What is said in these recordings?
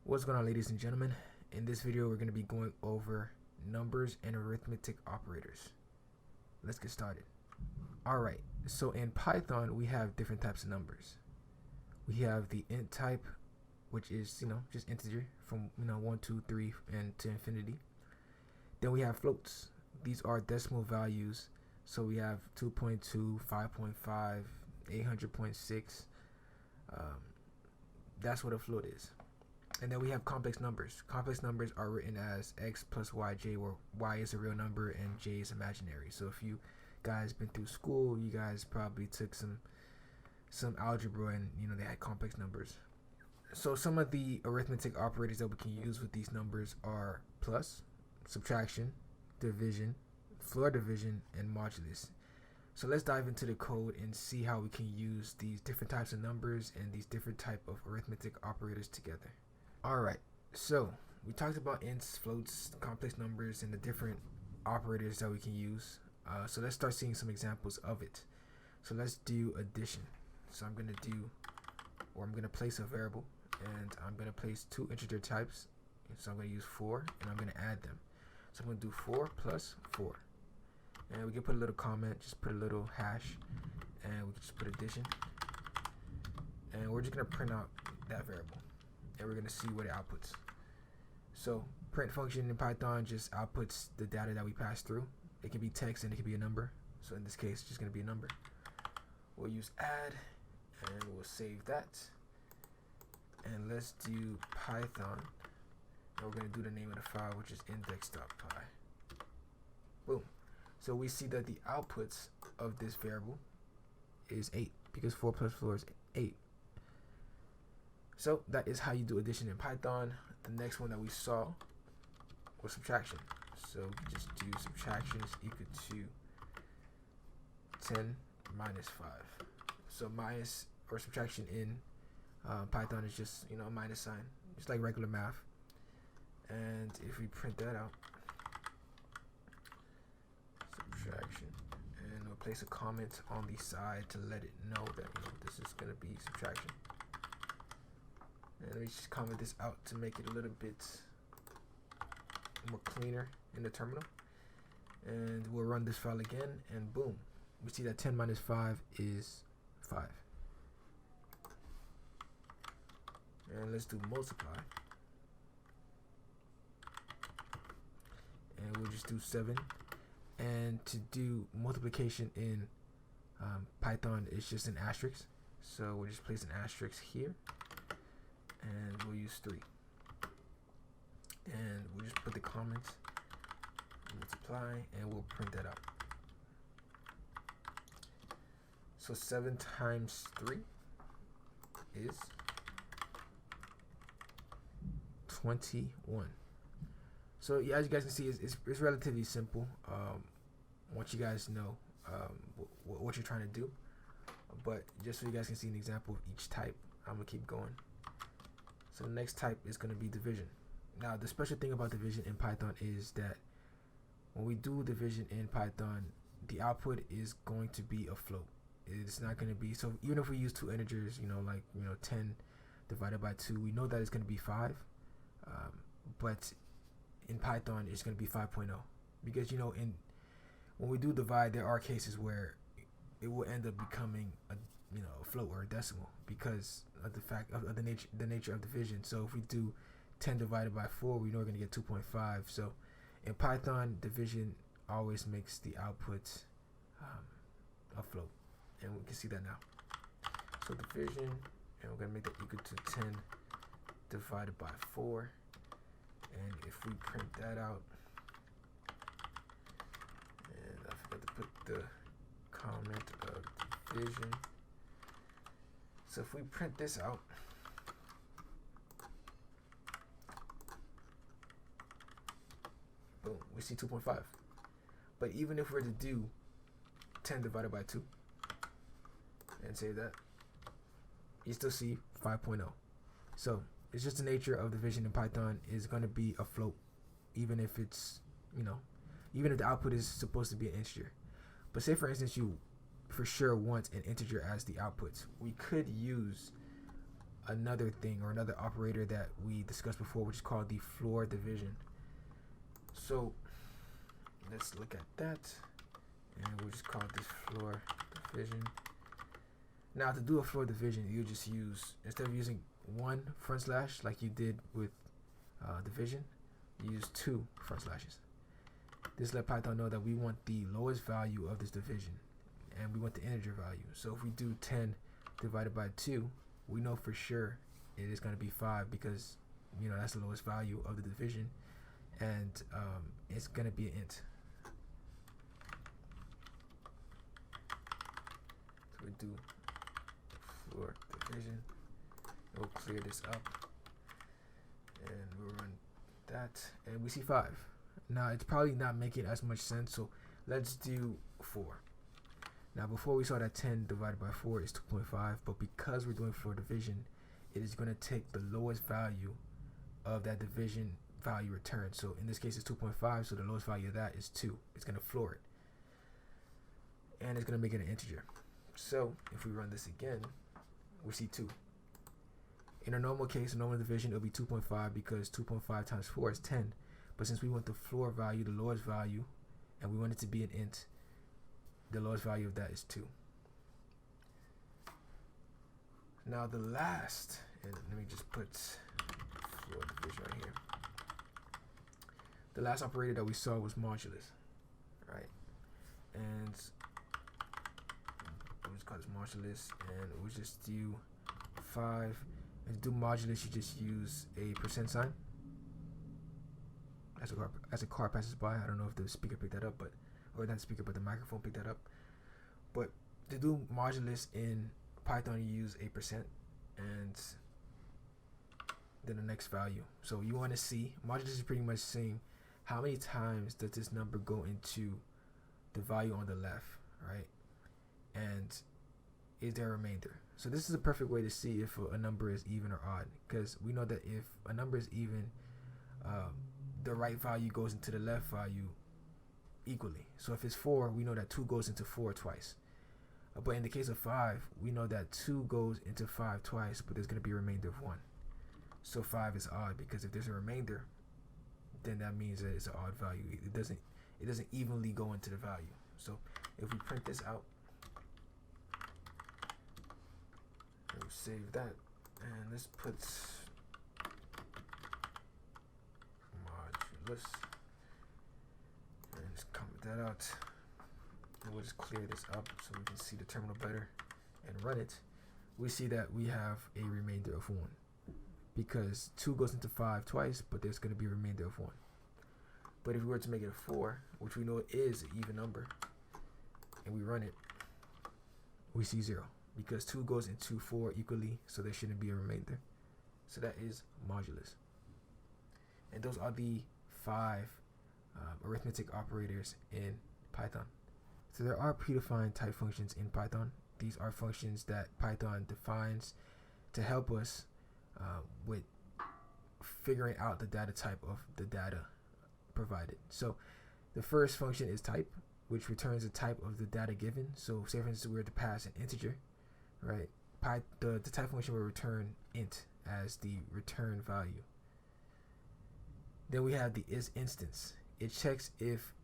What's going on, ladies and gentlemen? In this video we're going to be going over numbers and arithmetic operators. Let's get started. Alright, so in Python we have different types of numbers. We have the int type, which is just integer from 1, 2, 3 and to infinity. Then we have floats. These are decimal values, so we have 2.2, 5.5, 800.6. That's what a float is. And then we have complex numbers. Complex numbers are written as x plus yj, where y is a real number and j is imaginary. So if you guys been through school, you guys probably took some algebra, and they had complex numbers. So some of the arithmetic operators that we can use with these numbers are plus, subtraction, division, floor division, and modulus. So let's dive into the code and see how we can use these different types of numbers and these different type of arithmetic operators together. Alright, so we talked about ints, floats, complex numbers, and the different operators that we can use. So let's start seeing some examples of it. So let's do addition. So I'm going to place a variable, and I'm going to place two integer types. So I'm going to use 4, and I'm going to add them. So I'm going to do 4 plus 4. And we can put a little comment, just put a little hash, and we can just put addition. And we're just going to print out that variable, and we're going to see what it outputs. So print function in Python just outputs the data that we pass through. It can be text and it can be a number. So in this case, it's just going to be a number. We'll use add, and we'll save that. And let's do Python. And we're going to do the name of the file, which is index.py. Boom. So we see that the outputs of this variable is 8, because 4 plus 4 is 8. So that is how you do addition in Python. The next one that we saw was subtraction. So we just do subtraction is equal to 10 minus 5. So minus or subtraction in Python is just a minus sign. It's like regular math. And if we print that out, subtraction, and we'll place a comment on the side to let it know that this is going to be subtraction. And let me just comment this out to make it a little bit more cleaner in the terminal. And we'll run this file again, and boom, we see that 10 minus 5 is 5. And let's do multiply. And we'll just do 7. And to do multiplication in Python, it's just an asterisk. So we'll just place an asterisk here, and we'll use 3. And we'll just put the comment, multiply, and we'll print that out. So 7 times 3 is 21. So yeah, as you guys can see, it's relatively simple once you guys know what you're trying to do. But just so you guys can see an example of each type, I'm going to keep going. So the next type is going to be division. Now, the special thing about division in Python is that when we do division in Python, the output is going to be a float. It's not going to be, so even if we use two integers, 10 divided by 2, we know that it's going to be 5. But in Python, it's going to be 5.0, because when we do divide, there are cases where it will end up becoming a float or a decimal because of the fact of the nature of division. So if we do 10 divided by 4, we know we're going to get 2.5. So in Python, division always makes the output a float, and we can see that now. So division, and we're going to make that equal to 10 divided by 4. And if we print that out, and I forgot to put the comment of division. So if we print this out, boom, we see 2.5. But even if we were to do 10 divided by 2 and say that, you still see 5.0. So it's just the nature of division in Python is going to be a float, even if it's, even if the output is supposed to be an integer. But say, for instance, you for sure want an integer as the output. We could use another thing or another operator that we discussed before, which is called the floor division. So let's look at that, and we'll just call this floor division. Now, to do a floor division, you just use, instead of using one front slash like you did with division, you use 2 front slashes. This let Python know that we want the lowest value of this division, and we want the integer value. So if we do 10 divided by 2, we know for sure it is going to be 5, because that's the lowest value of the division, and it's going to be an int. So we do floor division. We'll clear this up, and we'll run that, and we see 5. Now it's probably not making as much sense, so let's do 4. Now, before we saw that 10 divided by 4 is 2.5, but because we're doing floor division, it is going to take the lowest value of that division value returned. So in this case it's 2.5, so the lowest value of that is 2. It's going to floor it, and it's going to make it an integer. So if we run this again, we see 2. In a normal case, a normal division, it'll be 2.5, because 2.5 times 4 is 10. But since we want the floor value, the lowest value, and we want it to be an int, the lowest value of that is 2. Now the last, and let me just put floor division right here. The last operator that we saw was modulus, right? And we'll just call this modulus, and we'll just do 5. And to do modulus, you just use a % sign as a car passes by. I don't know if the speaker picked that up, or not the speaker, but the microphone picked that up. But to do modulus in Python, you use a % and then the next value. So you want to see, modulus is pretty much saying how many times does this number go into the value on the left, right? And is there a remainder? So this is a perfect way to see if a number is even or odd, because we know that if a number is even, the right value goes into the left value equally. So if it's 4, we know that 2 goes into 4 twice. But in the case of 5, we know that 2 goes into 5 twice, but there's going to be a remainder of 1. So 5 is odd, because if there's a remainder, then that means that it's an odd value. It doesn't evenly go into the value. So if we print this out, and we save that, and let's put modulus, and just comment that out, and we'll just clear this up so we can see the terminal better and run it. We see that we have a remainder of 1, because 2 goes into 5 twice, but there's going to be a remainder of 1. But if we were to make it a 4, which we know is an even number, and we run it, we see 0, because 2 goes into 4 equally, so there shouldn't be a remainder. So that is modulus. And those are the 5 arithmetic operators in Python. So there are predefined type functions in Python. These are functions that Python defines to help us with figuring out the data type of the data provided. So the first function is type, which returns the type of the data given. So say for instance we were to pass an integer, right? The type function will return int as the return value. Then we have the isInstance. It checks if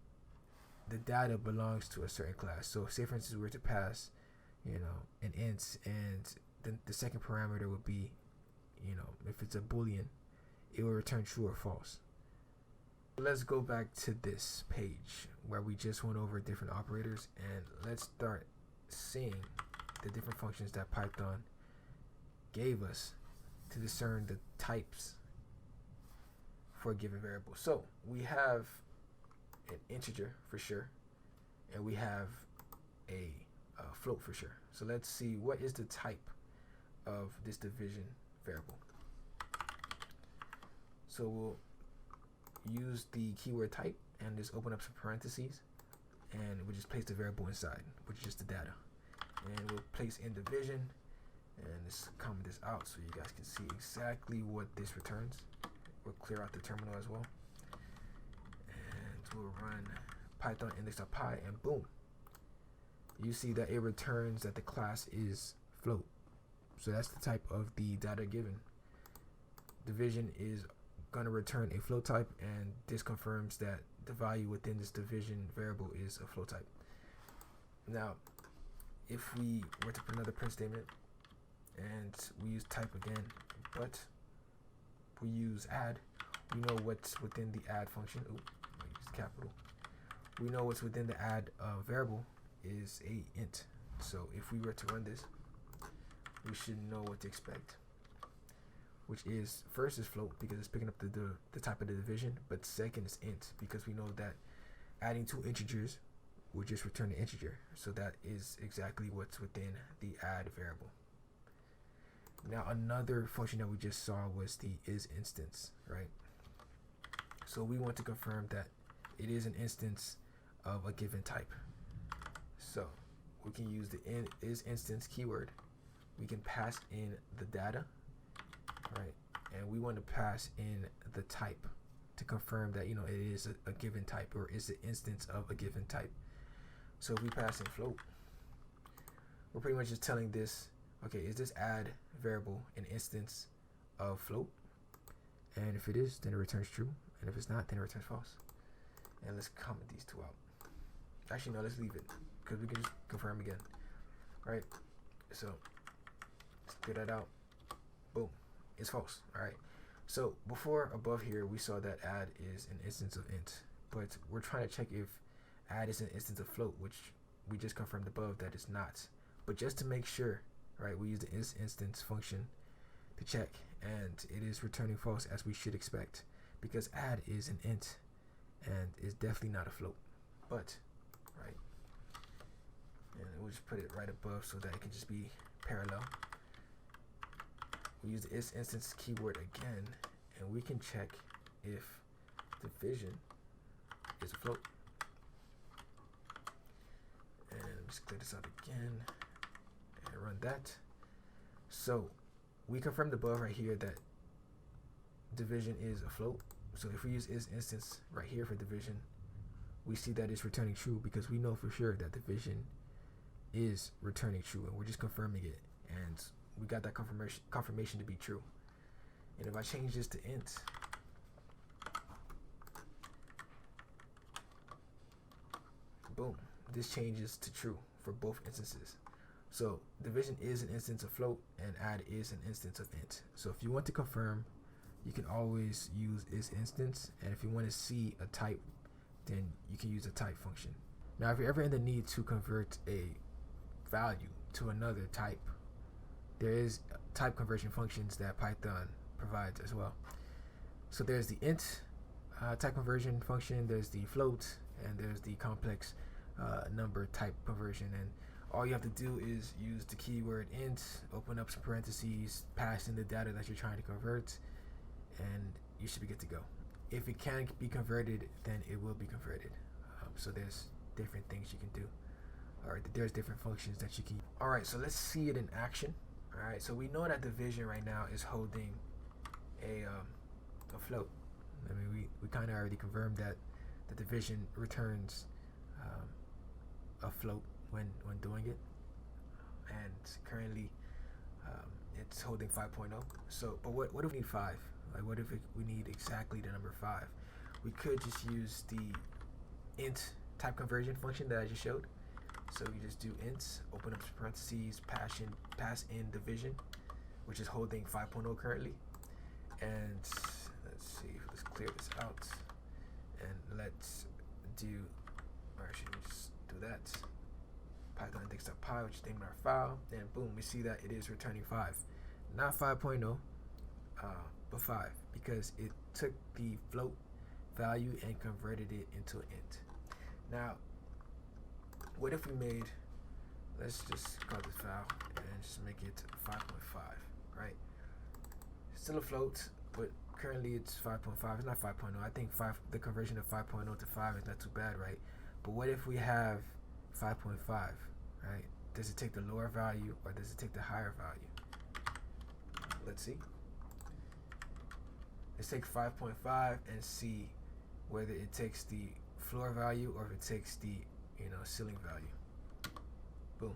the data belongs to a certain class. So say for instance we were to pass, an int, and then the second parameter would be, if it's a boolean, it will return true or false. Let's go back to this page where we just went over different operators, and let's start seeing the different functions that Python gave us to discern the types for a given variable. So we have an integer for sure, and we have a float for sure. So let's see, what is the type of this division variable? So we'll use the keyword type and just open up some parentheses, and we'll just place the variable inside, which is just the data. And we'll place in division, and let's comment this out so you guys can see exactly what this returns. We'll clear out the terminal as well, and we'll run python index.py, and boom, you see that it returns that the class is float. So that's the type of the data given. Division is going to return a float type, and this confirms that the value within this division variable is a float type. Now, if we were to put another print statement and we use type again, but we use add, we know what's within the add function. Ooh, I use capital. We know what's within the add variable is a int. So if we were to run this, we should know what to expect, which is first is float because it's picking up the type of the division, but second is int because we know that adding two integers will just return an integer. So that is exactly what's within the add variable. Now another function that we just saw was the isInstance, right? So we want to confirm that it is an instance of a given type. So we can use the isInstance keyword. We can pass in the data, right? And we want to pass in the type to confirm that, you know, it is a given type or is an instance of a given type. So if we pass in float, we're pretty much just telling this, okay, is this add variable an instance of float? And if it is, then it returns true. And if it's not, then it returns false. And let's comment these two out. Actually, no, let's leave it because we can just confirm again, right? So let's get that out. Boom, it's false. All right. So before above here, we saw that add is an instance of int, but we're trying to check if add is an instance of float, which we just confirmed above that it's not. But just to make sure, right, we use the isInstance function to check, and it is returning false as we should expect because add is an int and is definitely not a float. But right, and we'll just put it right above so that it can just be parallel. We use the isInstance keyword again, and we can check if division is a float. And let's clear this out again and run that. So we confirmed above right here that division is a float. So if we use isInstance right here for division, we see that it's returning true because we know for sure that division is returning true, and we're just confirming it, and we got that confirmation to be true. And if I change this to int, boom, this changes to true for both instances. So division is an instance of float and add is an instance of int. So if you want to confirm, you can always use isInstance, and if you want to see a type, then you can use a type function. Now if you're ever in the need to convert a value to another type, there is type conversion functions that Python provides as well. So there's the int type conversion function, there's the float, and there's the complex number type conversion. And all you have to do is use the keyword int, open up some parentheses, pass in the data that you're trying to convert, and you should be good to go. If it can't be converted, then it will be converted. So there's different things you can do, or there's different functions that you can. All right, so let's see it in action. All right, so we know that division right now is holding a float. I mean, we kind of already confirmed that the division returns a float when doing it, and currently it's holding 5.0. So, but what if we need 5? Like, what if we need exactly the number 5? We could just use the int type conversion function that I just showed. So you just do int, open up parentheses, pass in division, which is holding 5.0 currently. And let's see, let's clear this out. And let's do, or actually just do that. Python index.py, which is the name of our file. And boom, we see that it is returning 5. Not 5.0, but 5, because it took the float value and converted it into an int. Now, what if we made, let's just call this file and just make it 5.5, right? Still a float, but currently it's 5.5. It's not 5.0. I think the conversion of 5.0 to 5 is not too bad, right? But what if we have 5.5, right? Does it take the lower value or does it take the higher value? Let's see. Let's take 5.5 and see whether it takes the floor value or if it takes the ceiling value. Boom.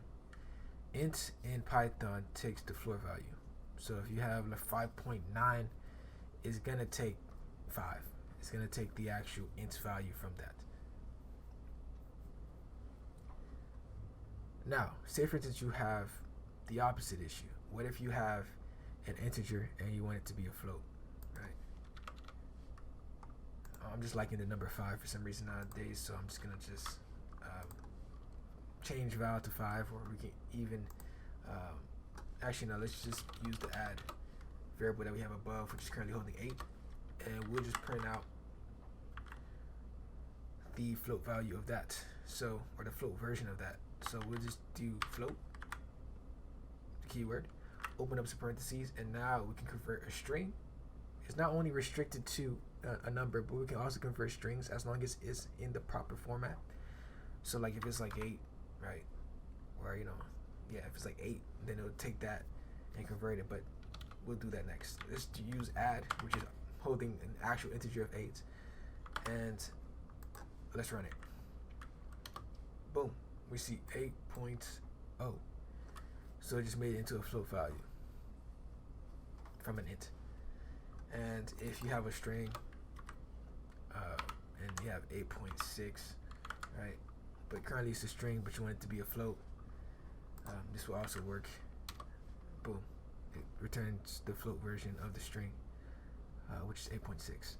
int in Python takes the floor value. So if you have like 5.9, it's gonna take 5. It's gonna take the actual int value from that. Now, say for instance you have the opposite issue. What if you have an integer and you want it to be a float, right? I'm just liking the number 5 for some reason nowadays, so I'm just gonna change val to 5, or we can even actually no, let's just use the add variable that we have above, which is currently holding 8, and we'll just print out the float value of that, so, or the float version of that. So we'll just do float, keyword, open up some parentheses, and now we can convert a string. It's not only restricted to a number, but we can also convert strings as long as it's in the proper format. So like if it's like 8, right, or if it's like 8, then it'll take that and convert it, but we'll do that next. Let's use add, which is holding an actual integer of 8, and let's run it. Boom, we see 8.0. So it just made it into a float value from an int. And if you have a string and you have 8.6, right, but currently it's a string but you want it to be a float, this will also work. Boom, it returns the float version of the string, which is 8.6.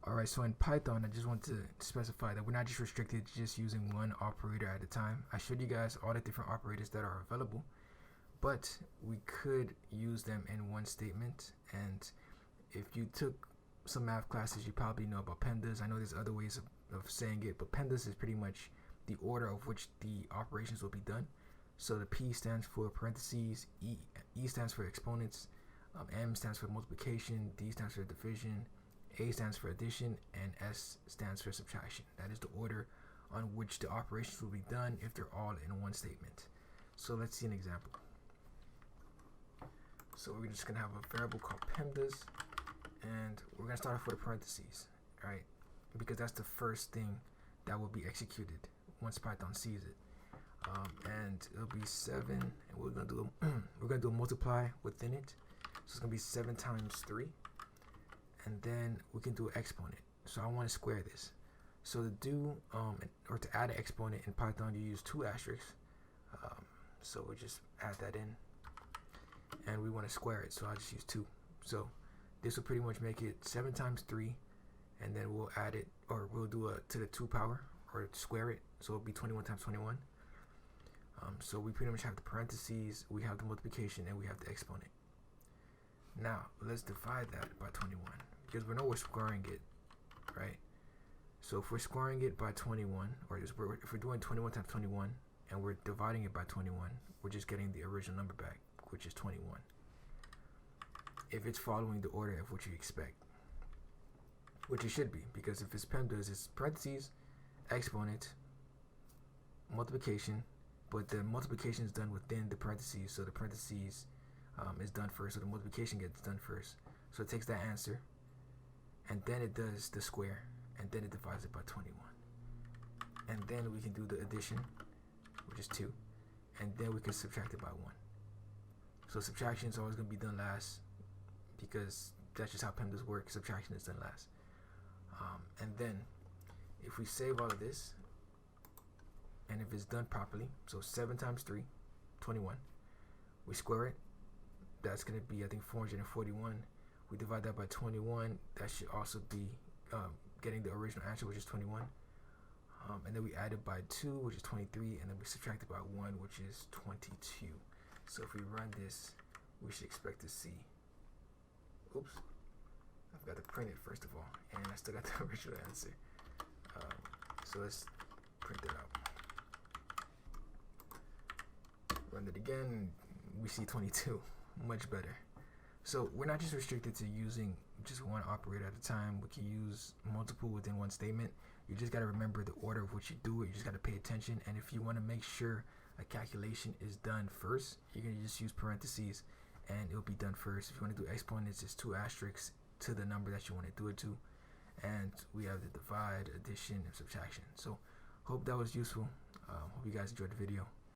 Alright, so in Python, I just want to specify that we're not just restricted to just using one operator at a time. I showed you guys all the different operators that are available, but we could use them in one statement. And if you took some math classes, you probably know about PEMDAS. I know there's other ways of saying it, but PEMDAS is pretty much the order of which the operations will be done. So the P stands for parentheses, E stands for exponents, M stands for multiplication, D stands for division, A stands for addition, and S stands for subtraction. That is the order on which the operations will be done if they're all in one statement. So let's see an example. So we're just going to have a variable called PEMDAS, and we're going to start off with a parentheses, right? Because that's the first thing that will be executed once Python sees it. And it'll be 7, and we're going to do a multiply within it. So it's going to be 7 times 3. And then we can do an exponent. So I want to square this. So to do or to add an exponent in Python, you use 2 asterisks. So we just add that in, and we want to square it. So I'll just use 2. So this will pretty much make it 7 times 3, and then we'll add it, or we'll do a to the 2 power, or square it. So it'll be 21 times 21. So we pretty much have the parentheses, we have the multiplication, and we have the exponent. Now let's divide that by 21, because we know we're squaring it, right? So if we're squaring it by 21, or if we're doing 21 times 21 and we're dividing it by 21, we're just getting the original number back, which is 21, if it's following the order of what you expect, which it should be, because if it's PEMDAS, it's parentheses, exponent, multiplication, but the multiplication is done within the parentheses, so the parentheses is done first, so the multiplication gets done first. So it takes that answer, and then it does the square, and then it divides it by 21. And then we can do the addition, which is 2, and then we can subtract it by 1. So subtraction is always going to be done last, because that's just how PEMDAS works. Subtraction is done last. And then if we save all of this, and if it's done properly, so 7 times 3, 21, we square it, that's going to be, I think, 441. We divide that by 21, that should also be getting the original answer, which is 21. And then we add it by 2, which is 23, and then we subtract it by 1, which is 22. So if we run this, we should expect to see, oops, I forgot to print it first of all, and I still got the original answer. So let's print it out. Run it again, we see 22, much better. So we're not just restricted to using just one operator at a time. We can use multiple within one statement. You just got to remember the order of which you do it. You just got to pay attention. And if you want to make sure a calculation is done first, you're going to just use parentheses and it'll be done first. If you want to do exponents, it's 2 asterisks to the number that you want to do it to. And we have the divide, addition, and subtraction. So hope that was useful. Hope you guys enjoyed the video.